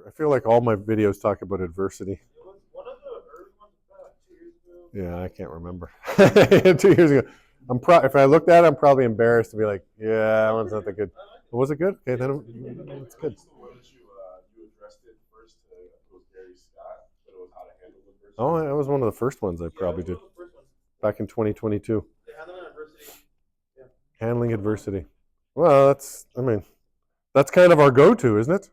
I feel like all my videos talk about adversity. It was one of the early ones, 2 years ago. Yeah, I can't remember. 2 years ago. If I looked at it, I'm probably embarrassed to be like, yeah, that one's not that good. I like But was it good? Okay, then it's I good. think it's the one that you addressed it first to, I think it was Gary Scott, but it was how to handle adversity. Oh, that was one of the first ones I probably yeah, did one of the first ones. back in 2022. They had them in adversity. Handling adversity. Well, that's kind of our go-to, isn't it?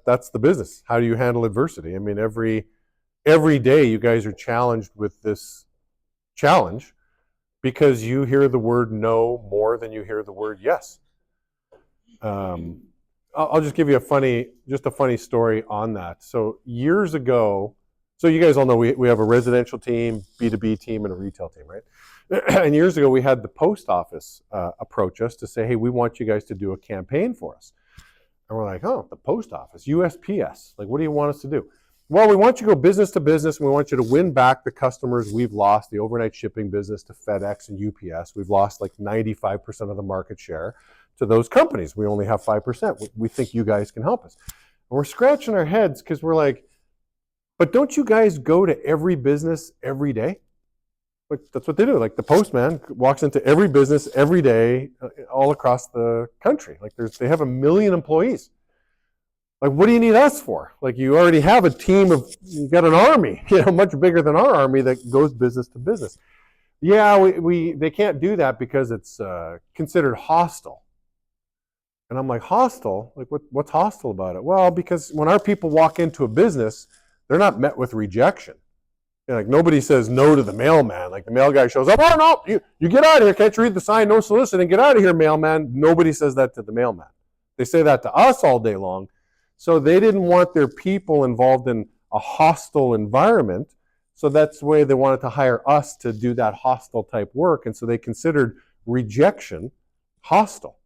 That's the business. How do you handle adversity? I mean, every day you guys are challenged with this challenge because you hear the word no more than you hear the word yes. I'll just give you a funny story on that. So years ago, so you guys all know we have a residential team, B2B team, and a retail team, right? And years ago, we had the post office approach us to say, hey, we want you guys to do a campaign for us. And we're like, oh, the post office, USPS. Like, what do you want us to do? Well, we want you to go business to business, and we want you to win back the customers we've lost, the overnight shipping business to FedEx and UPS. We've lost like 95% of the market share to those companies. We only have 5%. We think you guys can help us. And we're scratching our heads because we're like, but don't you guys go to every business every day? Like, that's what they do. Like, the postman walks into every business every day all across the country. Like, they have 1 million employees. Like, what do you need us for? Like, you already have a team you got an army, much bigger than our army that goes business to business. Yeah, they can't do that because it's considered hostile. And I'm like, hostile? Like, what's hostile about it? Well, because when our people walk into a business, they're not met with rejection. Like, nobody says no to the mailman. Like, the mail guy shows up, oh no, you get out of here. Can't you read the sign? No soliciting. Get out of here, mailman. Nobody says that to the mailman. They say that to us all day long. So they didn't want their people involved in a hostile environment. So that's the way they wanted to hire us to do that hostile type work. And so they considered rejection hostile.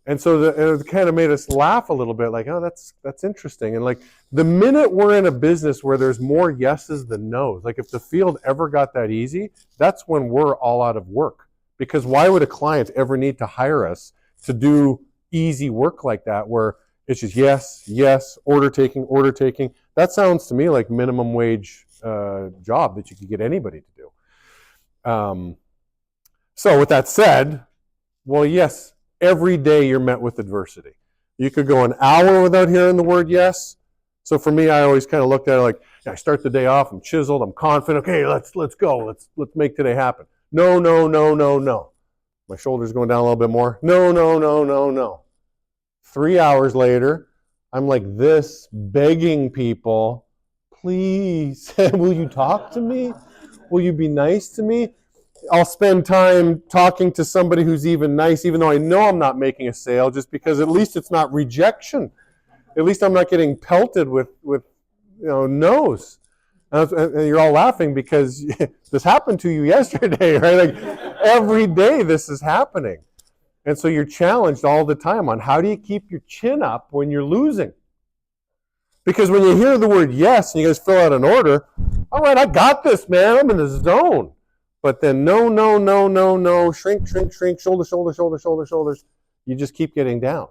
And so it kind of made us laugh a little bit, like, oh, that's interesting. And like, the minute we're in a business where there's more yeses than nos, like if the field ever got that easy, that's when we're all out of work. Because why would a client ever need to hire us to do easy work like that, where it's just yes, yes, order taking. That sounds to me like minimum wage job that you could get anybody to do. So with that said, well, yes, every day you're met with adversity. You could go an hour without hearing the word yes. So for me, I always kind of looked at it like, I start the day off, I'm chiseled, I'm confident. Okay, let's go. Let's make today happen. No. My shoulders going down a little bit more. No. 3 hours later, I'm like this, begging people, please, will you talk to me? Will you be nice to me? I'll spend time talking to somebody who's even nice, even though I know I'm not making a sale, just because at least it's not rejection. At least I'm not getting pelted with no's. And you're all laughing because this happened to you yesterday, right? Like, every day this is happening. And so you're challenged all the time on how do you keep your chin up when you're losing? Because when you hear the word yes and you guys fill out an order, all right, I got this, man. I'm in the zone. But then no, shrink, shoulders. You just keep getting down.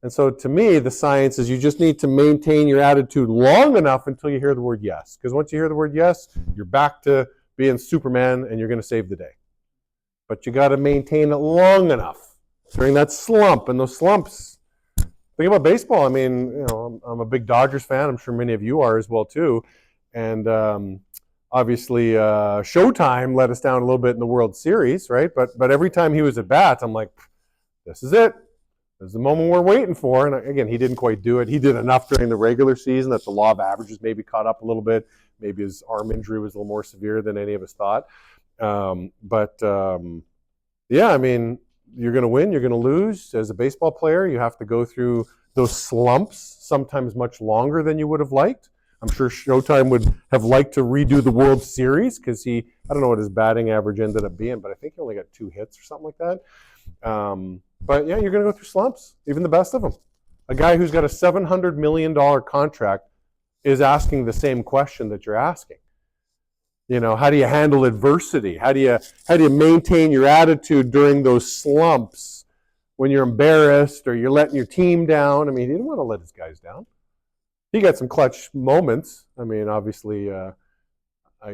And so to me, the science is you just need to maintain your attitude long enough until you hear the word yes. Because once you hear the word yes, you're back to being Superman and you're going to save the day. But you got to maintain it long enough during that slump. And those slumps, think about baseball. I mean, I'm a big Dodgers fan. I'm sure many of you are as well too. And obviously, Showtime let us down a little bit in the World Series, right? But every time he was at bat, I'm like, this is it. This is the moment we're waiting for. And again, he didn't quite do it. He did enough during the regular season that the law of averages maybe caught up a little bit. Maybe his arm injury was a little more severe than any of us thought. Yeah, I mean, you're going to win, you're going to lose. As a baseball player, you have to go through those slumps, sometimes much longer than you would have liked. I'm sure Showtime would have liked to redo the World Series because I don't know what his batting average ended up being, but I think he only got 2 hits or something like that. But yeah, you're going to go through slumps, even the best of them. A guy who's got a $700 million contract is asking the same question that you're asking. How do you handle adversity? How do you maintain your attitude during those slumps when you're embarrassed or you're letting your team down? I mean, he didn't want to let his guys down. he got some clutch moments. I mean, obviously, I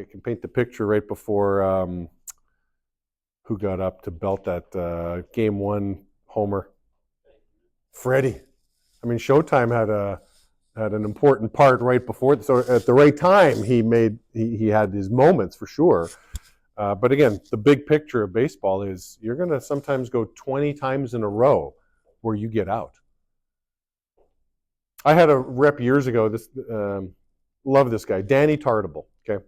can paint the picture right before who got up to belt that game one homer. Freddie. I mean, Showtime had an important part right before. So at the right time, he had his moments for sure. But again, the big picture of baseball is you're going to sometimes go 20 times in a row where you get out. I had a rep years ago. Love this guy, Danny Tartable. Okay,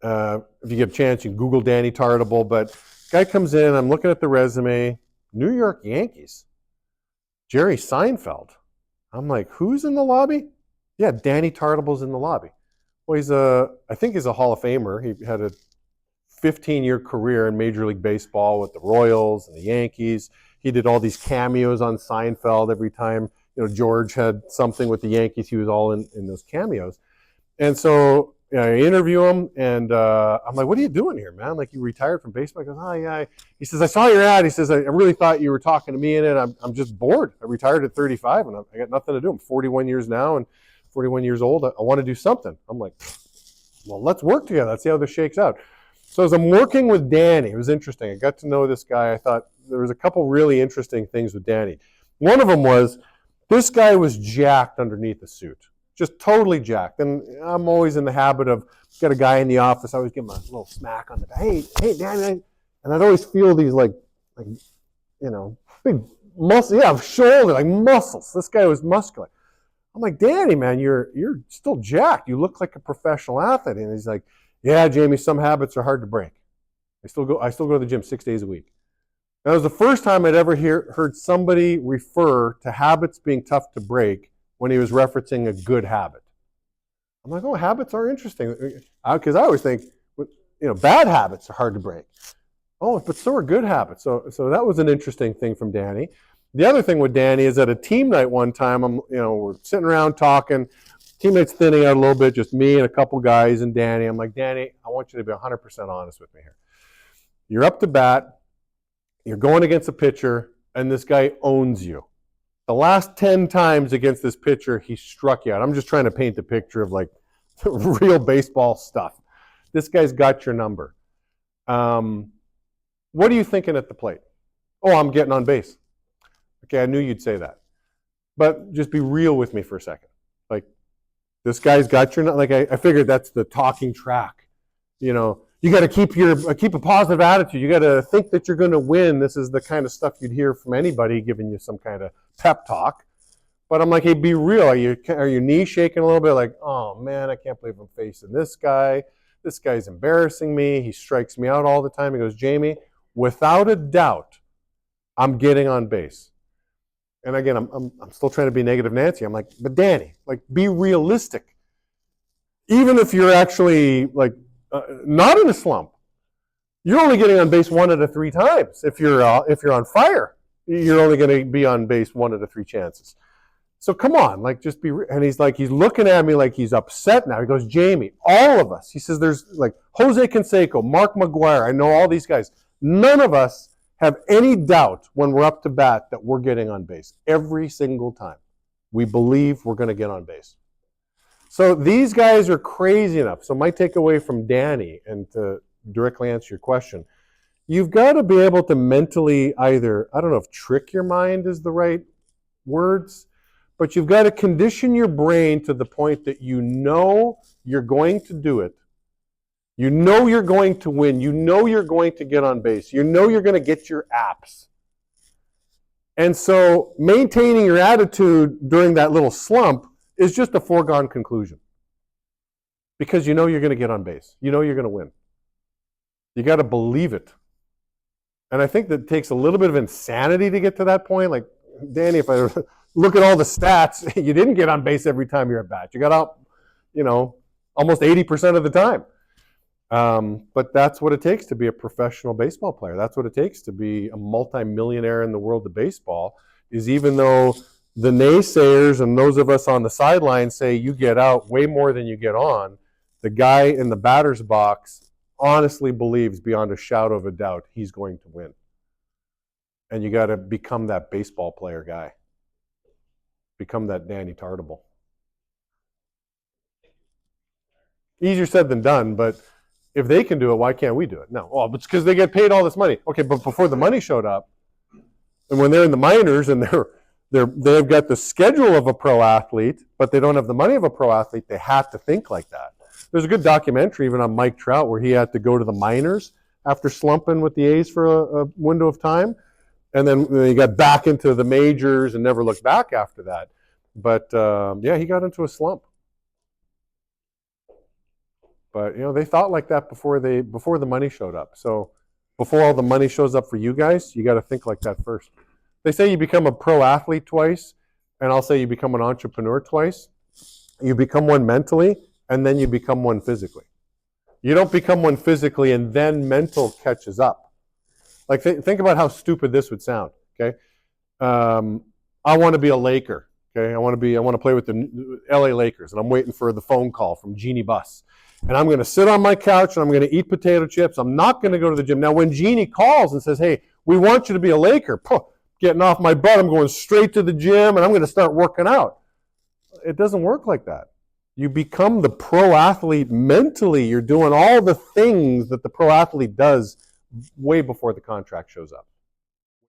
if you get a chance, you can Google Danny Tartable. But guy comes in. I'm looking at the resume. New York Yankees. Jerry Seinfeld. I'm like, who's in the lobby? Yeah, Danny Tartable's in the lobby. Well, I think he's a Hall of Famer. He had a 15-year career in Major League Baseball with the Royals and the Yankees. He did all these cameos on Seinfeld every time, George had something with the Yankees. He was all in those cameos. And so I interview him, and I'm like, what are you doing here, man? Like, you retired from baseball? He goes, oh, yeah. He says, I saw your ad. He says, I really thought you were talking to me in it. I'm just bored. I retired at 35, and I got nothing to do. I'm 41 years now and 41 years old. I want to do something. I'm like, well, let's work together. Let's see how this shakes out. So as I'm working with Danny, it was interesting. I got to know this guy. I thought there was a couple really interesting things with Danny. One of them was this guy was jacked underneath the suit, just totally jacked. And I'm always in the habit of, got a guy in the office, I always give him a little smack on the back. Hey, Danny. And I'd always feel these like big muscle, shoulder, like muscles. This guy was muscular. I'm like, Danny, man, you're still jacked. You look like a professional athlete. And he's like, yeah, Jamie, some habits are hard to break. I still go to the gym 6 days a week. That was the first time I'd ever heard somebody refer to habits being tough to break when he was referencing a good habit. I'm like, oh, habits are interesting. Because I always think, bad habits are hard to break. Oh, but so are good habits. So that was an interesting thing from Danny. The other thing with Danny is at a team night one time, we're sitting around talking. Team night's thinning out a little bit, just me and a couple guys and Danny. I'm like, Danny, I want you to be 100% honest with me here. You're up to bat, you're going against a pitcher, and this guy owns you. The last 10 times against this pitcher, he struck you out. I'm just trying to paint the picture of like real baseball stuff. This guy's got your number. What are you thinking at the plate? Oh, I'm getting on base. Okay, I knew you'd say that. But just be real with me for a second. Like, this guy's got your, like, I figured that's the talking track. You got to keep a positive attitude. You got to think that you're going to win. This is the kind of stuff you'd hear from anybody giving you some kind of pep talk. But I'm like, hey, be real. Are your knees shaking a little bit? Like, oh man, I can't believe I'm facing this guy. This guy's embarrassing me. He strikes me out all the time. He goes, Jamie, without a doubt, I'm getting on base. And again, I'm still trying to be negative Nancy. I'm like, but Danny, like, be realistic. Even if you're actually like not in a slump, you're only getting on base 1 out of 3 times. If you're on fire, you're only going to be on base 1 out of 3 chances. So come on, like, just be. And he's looking at me like he's upset now. He goes, Jamie, all of us. He says, there's like Jose Canseco, Mark McGuire. I know all these guys. None of us have any doubt when we're up to bat that we're getting on base every single time. We believe we're going to get on base. So these guys are crazy enough. So my takeaway from Danny, and to directly answer your question, you've got to be able to mentally either, I don't know if trick your mind is the right words, but you've got to condition your brain to the point that you know you're going to do it. You know you're going to win. You know you're going to get on base. You know you're going to get your apps. And so maintaining your attitude during that little slump is just a foregone conclusion. Because you know you're going to get on base. You know you're going to win. You got to believe it. And I think that takes a little bit of insanity to get to that point. Like, Danny, if I look at all the stats, you didn't get on base every time you're at bat. You got out, almost 80% of the time. But that's what it takes to be a professional baseball player. That's what it takes to be a multimillionaire in the world of baseball, is even though the naysayers and those of us on the sideline say you get out way more than you get on, the guy in the batter's box honestly believes beyond a shadow of a doubt he's going to win. And you got to become that baseball player guy. Become that Danny Tartable. Easier said than done, but if they can do it, why can't we do it? No, well, it's because they get paid all this money. Okay, but before the money showed up, and when they're in the minors and they've got the schedule of a pro athlete, but they don't have the money of a pro athlete, they have to think like that. There's a good documentary even on Mike Trout where he had to go to the minors after slumping with the A's for a window of time, and then he got back into the majors and never looked back after that. But yeah, he got into a slump. But they thought like that before the money showed up. So before all the money shows up for you guys, you got to think like that first. They say you become a pro athlete twice, and I'll say you become an entrepreneur twice. You become one mentally, and then you become one physically. You don't become one physically and then mental catches up. Like think about how stupid this would sound. Okay, I want to be a Laker. Okay, I want to play with the LA Lakers, and I'm waiting for the phone call from Jeannie Buss. And I'm going to sit on my couch and I'm going to eat potato chips. I'm not going to go to the gym. Now, when Jeannie calls and says, hey, we want you to be a Laker, getting off my butt, I'm going straight to the gym and I'm going to start working out. It doesn't work like that. You become the pro athlete mentally. You're doing all the things that the pro athlete does way before the contract shows up.